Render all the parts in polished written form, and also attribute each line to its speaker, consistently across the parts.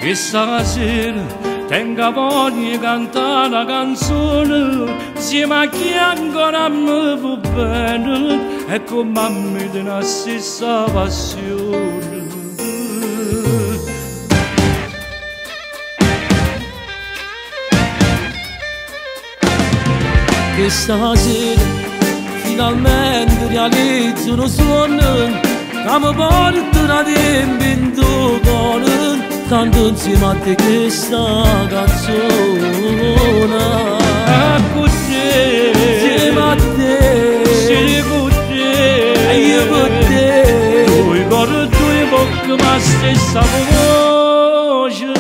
Speaker 1: Questa sera tenga voglia cantare una canzone, insieme chi ancora mi va bene e con me della stessa passione. Questa sera finalmente realizzo un sogno che mi porta tempo in tuo cuore, tanto insieme a te questa canzone. Con te, insieme a te, sì, con te, e io con te, due cuori, due bocche, ma stessa voce.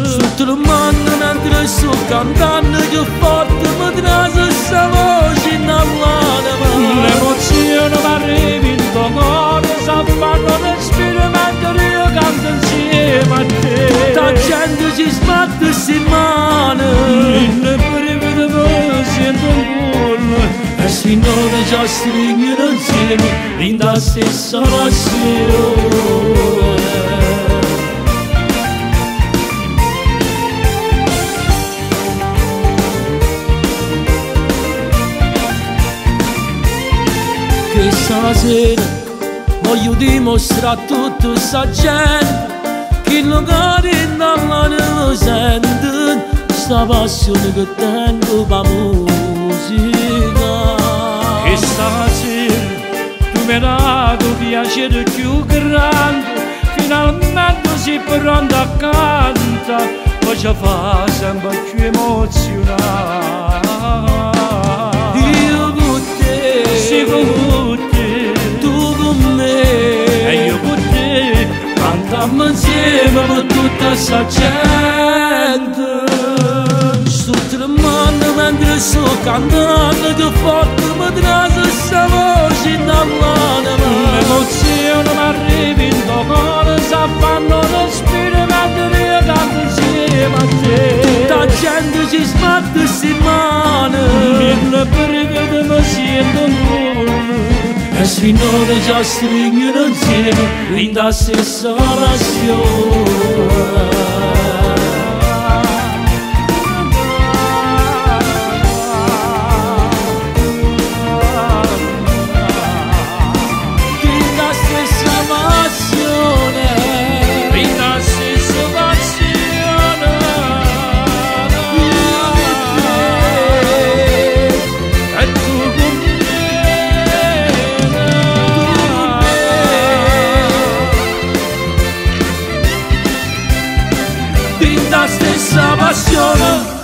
Speaker 1: Sotto il mondo mentre sto cantando, che forte mi trase questa voce in all'anima. L'emozione mi arriva in tuo cuore, s'affanno respiro mentre io canto insieme a te. La gente ci sbatte in mano, il brivido mi sento un cuore, e si noi ci stringono insieme in la stessa passione. Questa sera voglio dimostrare a tutta questa gente che non cade dalla ne sente questa passione che tengo per la musica. Questa sera tu mi hai dato piacere più grande, finalmente sei pronto a cantare, poi ci fa sempre più emozionare. Io con te, sei con te, tu con me, e io con te, cantiamo insieme per tutta questa gente. Sto tremando mentre sto cantando, che forte mi trase questa voce in all'anima. L'emozione mi arriva in tuo cuore, s'affanno respiro mentre io canto insieme a te. La gente ci sbatte in mano, il brivido mi sento un cuore, e si noi ci stringono insieme in la stessa passione. La stessa passione.